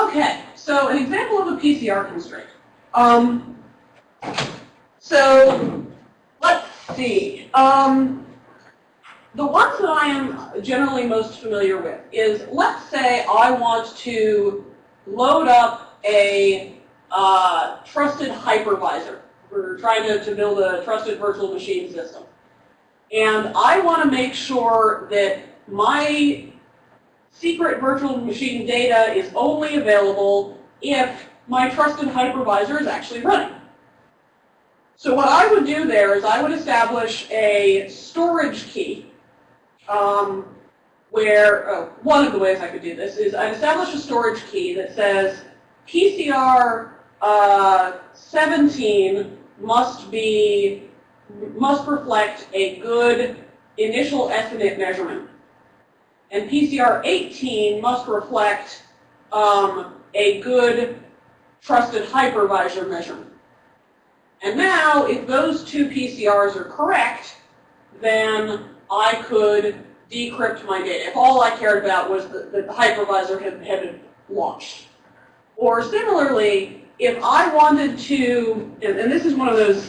Okay, so an example of a PCR constraint. So let's see. The ones that I am generally most familiar with is, let's say I want to load up a trusted hypervisor. We're trying to build a trusted virtual machine system. And I want to make sure that my secret virtual machine data is only available if my trusted hypervisor is actually running. So what I would do there is I would establish a storage key where, one of the ways I could do this is I'd establish a storage key that says PCR 17 must reflect a good initial estimate measurement. And PCR 18 must reflect a good trusted hypervisor measurement. And now, if those two PCRs are correct, then I could decrypt my data, if all I cared about was that the hypervisor had been launched. Or similarly, if I wanted to, and this is one of those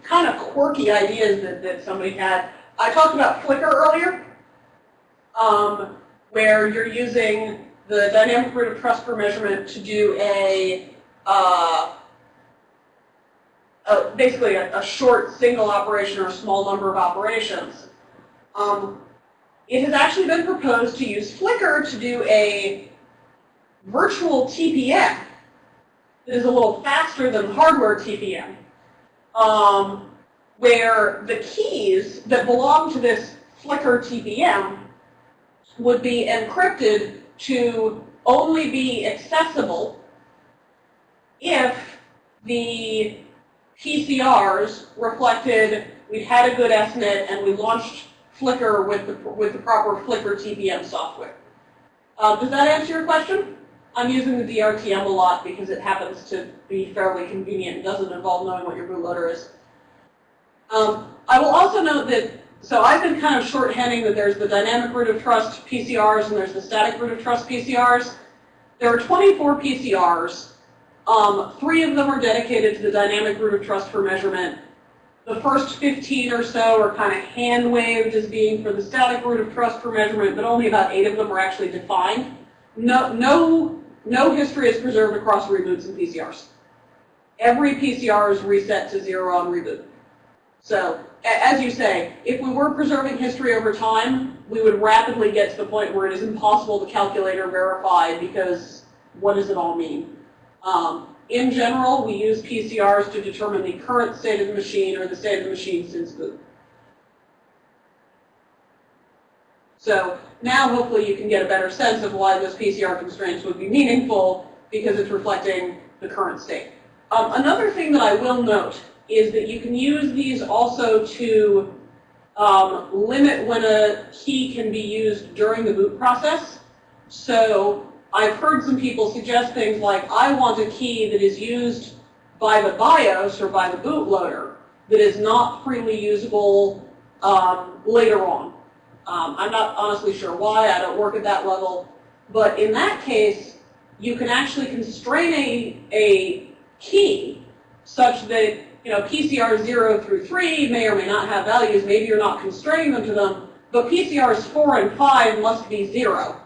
kind of quirky ideas that somebody had. I talked about Flickr earlier, where you're using the dynamic root of trust for measurement to do basically a short single operation or a small number of operations. It has actually been proposed to use Flickr to do a virtual TPM that is a little faster than hardware TPM, where the keys that belong to this Flickr TPM would be encrypted to only be accessible if the PCRs reflected we had a good estimate and we launched Flickr with the proper Flickr TPM software. Does that answer your question? I'm using the DRTM a lot because it happens to be fairly convenient. It doesn't involve knowing what your bootloader is. I will also note that, so I've been kind of shorthanding that there's the dynamic root of trust PCRs and there's the static root of trust PCRs. There are 24 PCRs. 3 of them are dedicated to the dynamic root of trust for measurement. The first 15 or so are kind of hand-waved as being for the static root of trust for measurement, but only about 8 of them are actually defined. No history is preserved across reboots and PCRs. Every PCR is reset to 0 on reboot. So, as you say, if we were preserving history over time, we would rapidly get to the point where it is impossible to calculate or verify because what does it all mean? In general, we use PCRs to determine the current state of the machine or the state of the machine since boot. So now hopefully you can get a better sense of why those PCR constraints would be meaningful because it's reflecting the current state. Another thing that I will note is that you can use these also to limit when a key can be used during the boot process. So I've heard some people suggest things like, I want a key that is used by the BIOS or by the bootloader that is not freely usable later on. I'm not honestly sure why, I don't work at that level, but in that case, you can actually constrain a key such that PCRs 0 through 3 may or may not have values, maybe you're not constraining them to them, but PCRs 4 and 5 must be 0.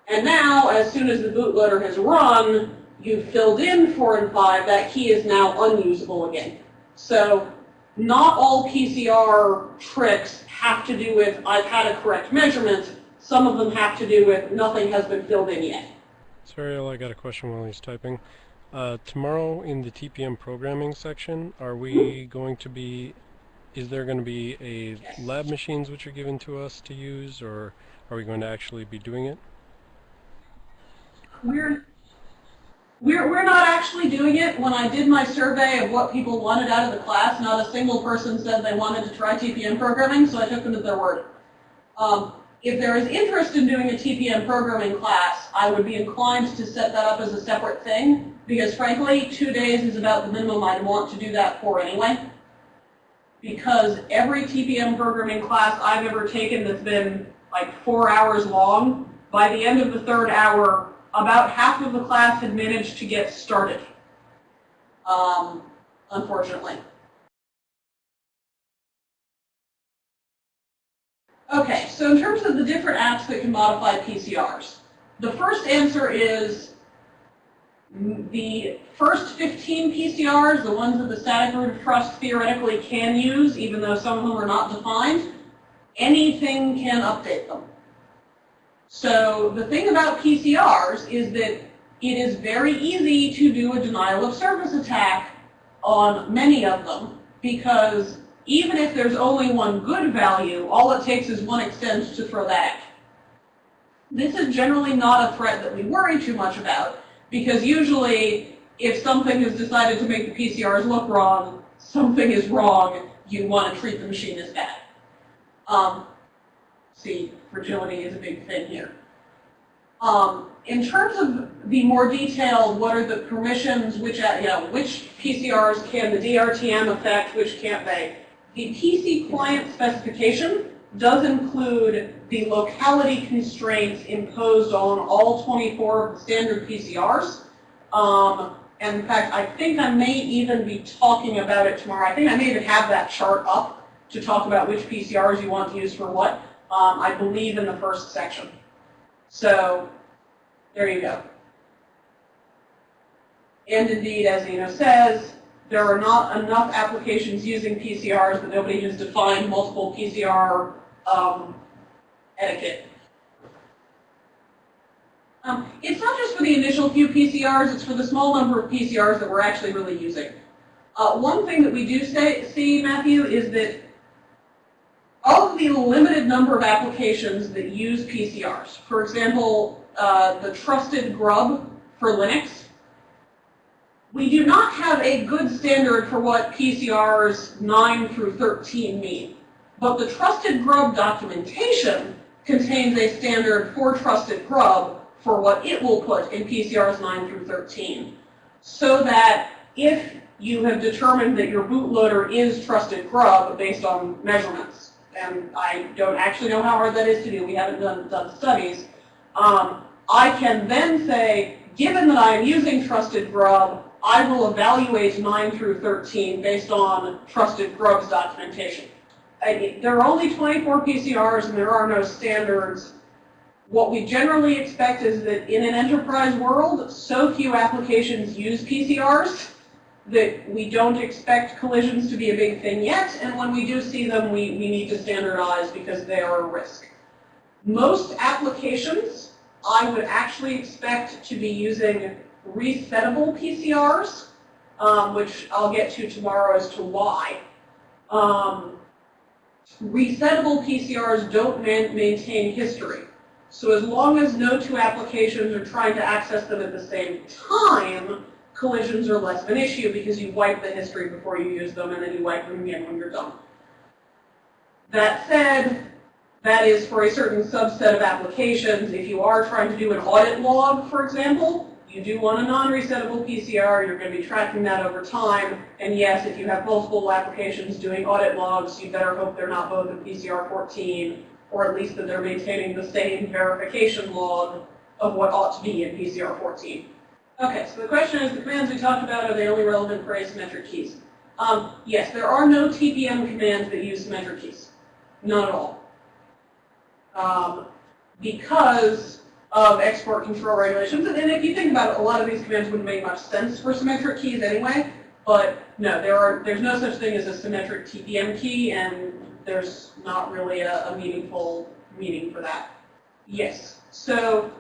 And now, as soon as the bootloader has run, you've filled in 4 and 5, that key is now unusable again. So not all PCR tricks have to do with I've had a correct measurement. Some of them have to do with nothing has been filled in yet. Sorry, I got a question while he's typing. Tomorrow in the TPM programming section, are we going to be, is there going to be a lab machines which are given to us to use, or are we going to actually be doing it? We're not actually doing it. When I did my survey of what people wanted out of the class, not a single person said they wanted to try TPM programming, so I took them at their word. If there is interest in doing a TPM programming class, I would be inclined to set that up as a separate thing, because frankly, 2 days is about the minimum I'd want to do that for anyway. Because every TPM programming class I've ever taken that's been like 4 hours long, by the end of the 3rd hour, about half of the class had managed to get started, unfortunately. Okay, so in terms of the different apps that can modify PCRs, the first answer is the first 15 PCRs, the ones that the static root of trust theoretically can use, even though some of them are not defined, anything can update them. So the thing about PCRs is that it is very easy to do a denial of service attack on many of them, because even if there's only one good value, all it takes is one extent to throw that out. This is generally not a threat that we worry too much about, because usually if something has decided to make the PCRs look wrong, something is wrong, you want to treat the machine as bad. See, fragility is a big thing here. In terms of the more detailed, what are the permissions, which PCRs can the DRTM affect, which can't they? The PC client specification does include the locality constraints imposed on all 24 of the standard PCRs. And in fact, I think I may even be talking about it tomorrow. I think I may even have that chart up to talk about which PCRs you want to use for what. I believe in the first section. So there you go. And indeed, as Nino says, there are not enough applications using PCRs that nobody has defined multiple PCR etiquette. It's not just for the initial few PCRs, it's for the small number of PCRs that we're actually really using. One thing that we do see, Matthew, is that of the limited number of applications that use PCRs, for example, the trusted grub for Linux, we do not have a good standard for what PCRs 9 through 13 mean. But the trusted grub documentation contains a standard for trusted grub for what it will put in PCRs 9 through 13. So that if you have determined that your bootloader is trusted grub based on measurements, and I don't actually know how hard that is to do, we haven't done studies, I can then say, given that I am using trusted grub, I will evaluate 9 through 13 based on trusted grub's documentation. There are only 24 PCRs and there are no standards. What we generally expect is that in an enterprise world, so few applications use PCRs that we don't expect collisions to be a big thing yet, and when we do see them, we need to standardize because they are a risk. Most applications, I would actually expect to be using resettable PCRs, which I'll get to tomorrow as to why. Resettable PCRs don't maintain history. So as long as no two applications are trying to access them at the same time, collisions are less of an issue because you wipe the history before you use them and then you wipe them again when you're done. That said, that is for a certain subset of applications. If you are trying to do an audit log, for example, you do want a non-resettable PCR, you're going to be tracking that over time, and yes, if you have multiple applications doing audit logs, you better hope they're not both in PCR 14, or at least that they're maintaining the same verification log of what ought to be in PCR 14. Okay, so the question is, the commands we talked about, are they only relevant for asymmetric keys? Yes, there are no TPM commands that use symmetric keys. None at all. Because of export control regulations. And if you think about it, a lot of these commands wouldn't make much sense for symmetric keys anyway. But no, there's no such thing as a symmetric TPM key, and there's not really a meaningful meaning for that. Yes. So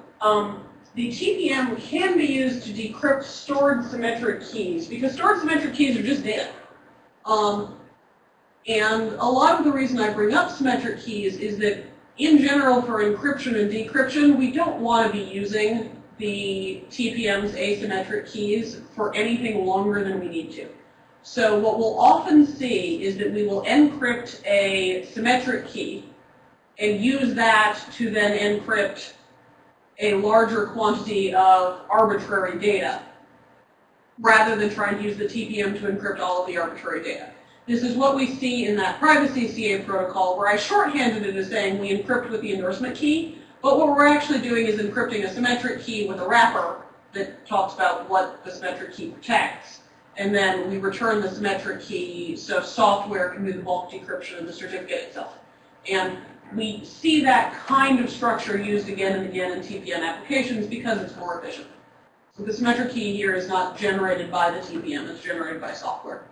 the TPM can be used to decrypt stored symmetric keys, because stored symmetric keys are just data. And a lot of the reason I bring up symmetric keys is that in general, for encryption and decryption, we don't want to be using the TPM's asymmetric keys for anything longer than we need to. So what we'll often see is that we will encrypt a symmetric key and use that to then encrypt a larger quantity of arbitrary data, rather than trying to use the TPM to encrypt all of the arbitrary data. This is what we see in that privacy CA protocol, where I shorthanded it as saying we encrypt with the endorsement key, But what we're actually doing is encrypting a symmetric key with a wrapper that talks about what the symmetric key protects. And then we return the symmetric key so software can do the bulk decryption of the certificate itself. And we see that kind of structure used again and again in TPM applications because it's more efficient. So the symmetric key here is not generated by the TPM, it's generated by software.